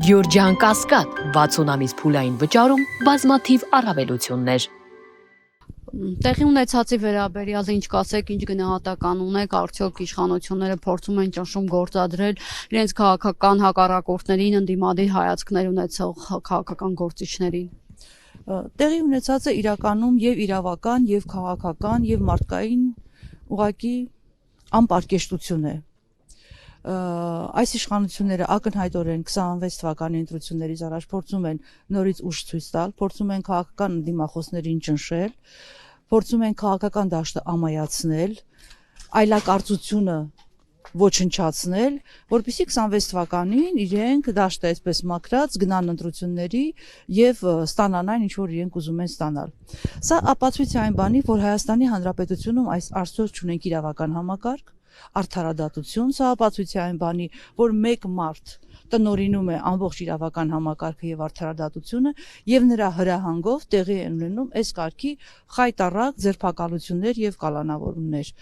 Գյորջյան Կասկադ 60 ամիս փուլային վճարում բազմաթիվ առավելություններ։ Տեղի ունեցածի վերաբերյալ ինչ կասեք, ինչ գնահատական ունեք, արդյոք իշխանությունները փորձում են ճնշում գործադրել իրենց քաղաքական հակառակորդներին, ընդդիմադիր հայացքներ ունեցող քաղաքական գործիչներին։ Տեղի ունեցածը իրականում եւ իրավական, եւ քաղաքական, եւ մարդկային ուղղակի անպարկեշտություն է։ Այս իշխանությունները ակնհայտորեն 26 թվականի ընտրություններից առաջ փորձում են նորից ուժ ցույց տալ, փորձում են քաղաքական դիմախոսներին ճնշել, փորձում են քաղաքական դաշտը ամայացնել, այլակարծությունը ոչնչացնել, որպեսզի 26 թվականին իրենք դաշտը այսպես մաքրած գնան ընտրությունների եւ ստանան այն, ինչ որ իրենք ուզում են ստանալ։ Սա ապացույց է այն բանի, որ Հայաստանի Հանրապետությունում այսօր չունենք իրավական համակարգ, արդարադատություն, սա ապացույց է այն բանի, որ մեկ մարդ տնօրինում է ամբողջ իրավական համակարգը եւ արդարադատությունը եւ նրա հրահանգով տեղի են ունենում այս կարգի խայտառակ ձերբակալություններ եւ կալանավորումներ։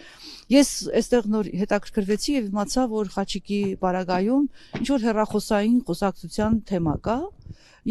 Ես այստեղ նոր հետաքրքրվեցի եւ իմացա, որ Խաչիկի պարագայում ինչ որ հեռախոսային խոսակցության թեմա կա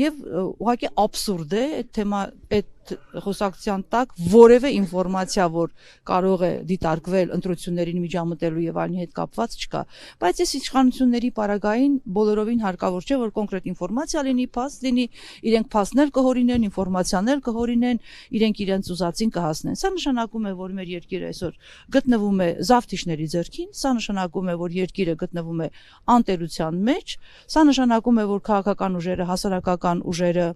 եւ ուղղակի աբսուրդ է այդ թեմա այդ խոսակցության տակ որևէ ինֆորմացիա, որ կարող է դիտարկվել ընտրություններին միջամտելու եւ այլնի հետ կապված չկա, բայց այս իշխանությունների պարագային բոլորովին հարկավոր չէ, որ կոնկրետ ինֆորմացիա լինի, փաստ լինի, իրենք փաստներ կհորինեն, ինֆորմացիաներ կհորինեն, իրենք իրենց ուզածին կհասնեն։ Սա նշանակում է, որ մեր երկիրը այսօր գտնվում է զավթիչների ձեռքին, սա նշանակում է, որ երկիրը գտնվում է անտերության մեջ, սա նշանակում է, որ քաղաքական ուժերը, հասարակական ուժերը,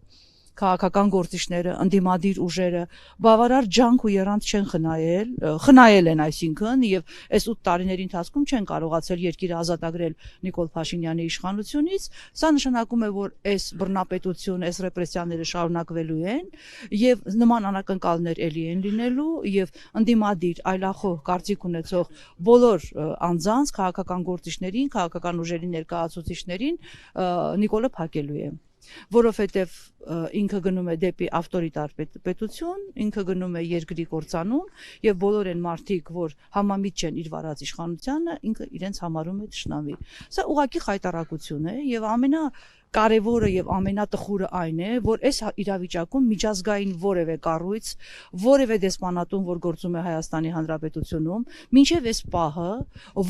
քաղաքական գործիչները, ընդդիմադիր ուժերը բավարար ջանք ու եռանդ չեն խնայել են, այսինքն եւ այս 8 տարիների ընթացքում չեն կարողացել երկիրը ազատագրել Նիկոլ Փաշինյանի իշխանությունից, սա նշանակում է, որ այս բռնապետությունը, այս ռեպրեսիաները շարունակվելու են եւ նման անակնկալներ էլի են լինելու եւ ընդդիմադիր այլախոհ կարծիք ունեցող բոլոր անձանց, քաղաքական գործիչներին, քաղաքական ուժերի ներկայացուցիչներին Նիկոլը փակելու է, որովհետև ինքը գնում է դեպի ավտորիտար պետություն, ինքը գնում է երկրի կործանում եւ բոլոր այն մարդիկ, որ համամիտ չեն իր վարած իշխանությանը, ինքը իրենց համարում է թշնամի։ Սա ուղղակի խայտառակություն է եւ ամենակարևորը եւ ամենատխուրը այն է, որ այս իրավիճակում միջազգային որևէ կառույց, որևէ դեսպանատուն, որ գործում է Հայաստանի Հանրապետությունում, մինչեւ այս պահը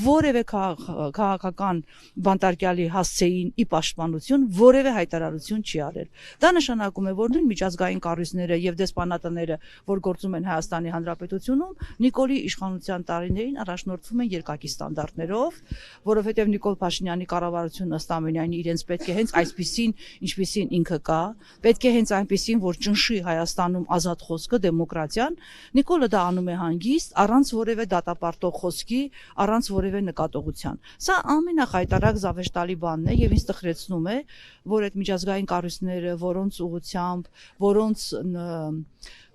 որևէ քաղաքական բանտարկյալի հասցեին ի պաշտպանություն որևէ հայտարարություն չի արել։ Դա նշանակում է, որ նույն միջազգային կառույցները եւ դեսպանատները, որ գործում են Հայաստանի Հանրապետությունում, Նիկոլի իշխանության տարիներին առաջնորդվում են երկակի ստանդարտներով, որովհետեւ Նիկոլ Փաշինյանի կառավարությունը ըստ ամենայնի իրենց պետք է հենց այսպիսին, ինչպիսին ինքը կա, պետք է հենց այնպիսին, որ ճնշի Հայաստանում ազատ խոսքը, դեմոկրատիան, Նիկոլը դա անում է հանգիստ, առանց որևէ դատապարտող խոսքի, առանց որևէ նկատողության։ Սա ամենախայտարակ զավեշտալի բանն է եւ ինձ տխրեցնում է, որ այդ միջազգային կառույցները, որոնց ուղղությամբ, որոնց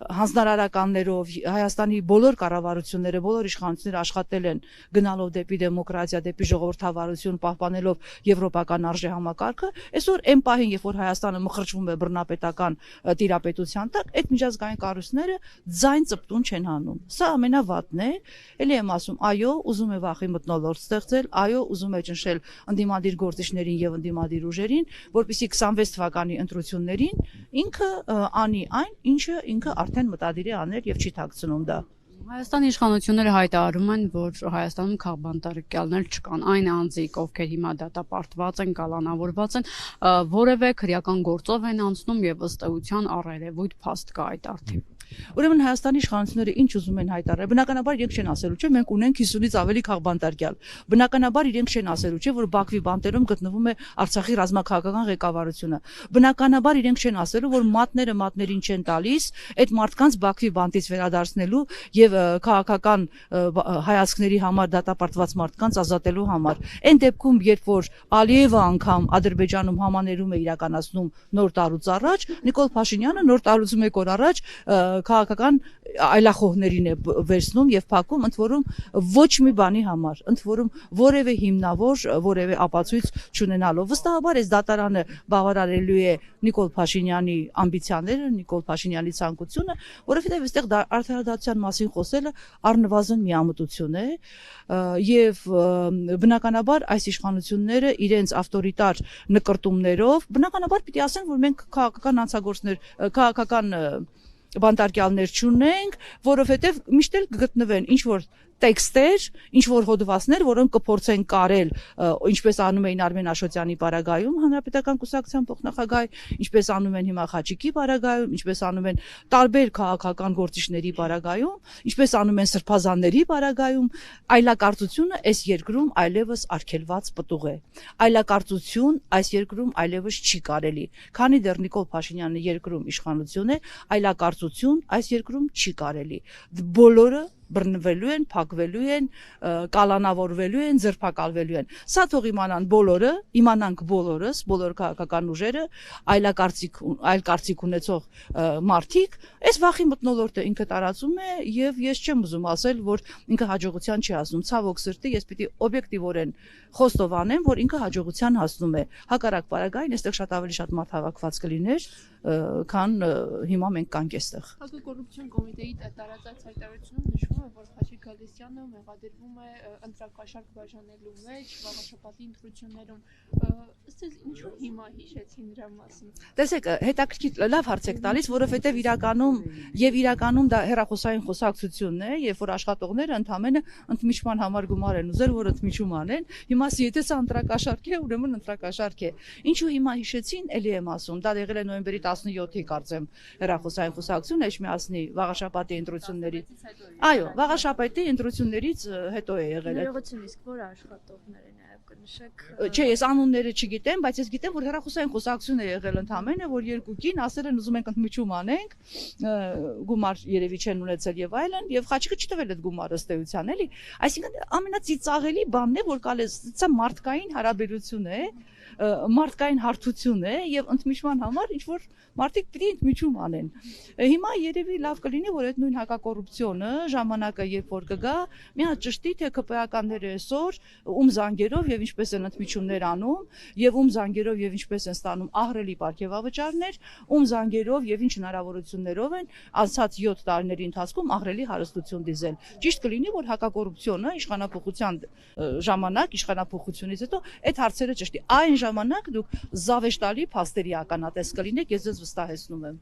հանձնարարականներով Հայաստանի բոլոր կառավարությունները, բոլոր իշխանությունները աշխատել են գնալով դեպի դեմոկրատիա, դեպի ժողովրդավարություն, պահպանելով եվրոպական արժեհամակարգը, այսօր այն պահին, երբ որ Հայաստանը մխրճվում է բռնապետական տիրապետության տակ, այդ միջազգային կառույցները ձայն ծպտուն չեն հանում։ Սա ամենավատն է, էլի եմ ասում, այո, ուզում է վախի մթնոլորտ ստեղծել, այո, ուզում է ճնշել ընդդիմադիր գործիչներին եւ ընդդիմադիր ուժերին, որպեսզի 26 թվականի ընտրություններին ինքը անի այն, ինչը ինքը արդեն մտադիր է անել եւ չի թաքցնում դա։ Հայաստանի իշխանությունները հայտարարում են, որ Հայաստանում քաղբանտարկյալներ չկան, այն անձիկ, ովքեր հիմա դատապարտված են, կալանավորված են, որևէ քրեական գործով են անցնում եւ ըստ էության առերևույթ փաստ կա այդ արդիվ։ Ուրեմն Հայաստանի իշխանությունները ինչ ուզում են հայտարարել, բնականաբար իրենք չեն ասելու, չէ, մենք ունենք 50-ից ավելի քաղբանտարկյալ։ Բնականաբար իրենք չեն ասելու, չէ, որ Բաքվի բանտերում գտնվում է Արցախի ռազմաքաղաքական ղեկավարությունը։ Բնականաբար իրենք չեն ասելու, որ մատները մատներին չեն տալիս այդ մարդկանց Բաքվի բանտից վերադարձնելու եւ քաղաքական հայացքների համար դատապարտված մարդկանց ազատելու համար։ Այն դեպքում, երբ որ Ալիևը անգամ Ադրբեջանում համաներում է իրականացնում նոր տարուց առաջ, Նիկոլ Փաշինյանը նոր տարուց 1 օր առաջ քաղաքական այլախոհներին է վերցնում եւ փակում, ընդ որում ոչ մի բանի համար, ընդ որում որևէ հիմնավոր, որևէ ապացույց չունենալով։ Վստահաբար այս դատարանը բավարարելու է Նիկոլ Փաշինյանի ամբիցիաները, Նիկոլ Փաշինյանի ցանկությունը, որովհետեւ այստեղ արդարադատության մասին ասելը առնվազն միամտություն է եւ բնականաբար այս իշխանությունները իրենց ավտորիտար նկրտումներով բնականաբար պիտի ասեն, որ մենք քաղաքական անցագործներ, քաղաքական բանտարկյալներ չունենք, որովհետեւ միշտ էլ կգտնվեն ինչ որ տեքստեր, ինչ որ հոդվածներ, որոնք կփորձեն կարել, ինչպես անում էին Արմեն Աշոտյանի պարագայում, Հանրապետական կուսակցության փոխնախագահ, ինչպես անում են հիմա Խաչիկի պարագայում, ինչպես անում են տարբեր քաղաքական գործիչների պարագայում, ինչպես անում են սրբազանների պարագայում, այլակարծությունը այս երկրում այլևս արգելված պտուղ է։ Այլակարծություն այս երկրում այլևս չի կարելի, քանի դեռ Նիկոլ Փաշինյանը երկրում իշխանություն է, այլակարծություն այս երկրում չի կարելի։ Բոլորը բռնվելու են, փակվելու են, կալանավորվելու են, ձերբակալվելու են։ Սա թող իմանան բոլորը, իմանանք բոլորս, բոլոր քաղաքական ուժերը, այլ կարծիք ունեցող մարդիկ, այս վախի մթնոլորտը ինքը տարածում է եւ ես չեմ ուզում ասել, որ ինքը հաջողության չի հասնում։ Ցավոք սրտի, ես պիտի օբյեկտիվորեն խոստովանեմ, որ ինքը հաջողության հասնում է։ Հակառակ պարագային, այստեղ շատ ավելի շատ մարդ հավաքված կլիներ, քան հիմա մենք կանք այստեղ։ Հակակոռուպցիոն կոմիտեի տարածած հայտարարությունում նշվում է, որ Խաչիկ Գալստյանը մեղադրվում է ընտրակաշարք բաժանելու մեջ, վաղաշաբաթի ընտրություններում։ Ըստ էս ինչու հիմա հիշեցին դրա մասին։ Տեսեք, հետաքրքիր լավ հարց եք տալիս, որովհետև իրականում դա հեռախոսային խոսակցությունն է, երբ որ աշխատողները ընդամենը ընդմիջման համար գումար են ուզել, որ ընդմիջում անեն։ Հիմա եթե սա ընտրակաշարք է, ուրեմն ընտրակաշարք է։ Ինչու հիմա հիշեցին, էլի եմ ասում, դա եղել է նոյեմբերի 17-ի կարծեմ հեռախոսային խոսակցություն, Էջմիածնի վաղաշաբաթի ընտրությունների։ Այո, վաղաշաբաթի ընտրություններից հետո է եղել։ Ներողություն, իսկ որ աշխատողները նաև կնշեք։ Չէ, ես անունները չգիտեմ, բայց ես գիտեմ, որ հեռախոսային խոսակցություն է եղել ընդամենը, որ երկու կին ասել են ուզում ենք ընդմիջում անենք, գումար երևի չեն ունեցել եւ այլն, եւ Խաչիկը չտվել այդ գումարը ըստ էության, էլի։ Այսինքն ամենածիծաղելի բանն է, որ կալես, սա մարդկային հարաբերություն է, մարդկային հարթություն է եւ ընդմիջման համար ինչ որ մարդիկ պիտի ընդմիջում անեն։ Հիմա երևի լավ կլինի, որ այդ նույն հակակոռուպցիոնը ժամանակը երբ որ կգա, մի հատ ճշտի թե ԿՊԱ-ականները այսօր ում զանգերով եւ ինչպես են ընդմիջումներ անում եւ ում զանգերով եւ ինչպես են ստանում ահռելի պարգևավճարներ, ում զանգերով եւ ինչ հնարավորություններով են անցած 7 տարիների ընթացքում ահռելի հարստություն դիզել։ Ճիշտ կլինի, որ հակակոռուպցիոնը իշխանապողության ժամանակ, իշխանապողությունից հետո այդ հարցերը ճշտի։ Այն ժամանակ դուք զավեշտալի փաստերի ականատես կլինեք, ես ձեզ վստահեցնում եմ։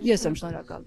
Ես եմ շնորհակալ։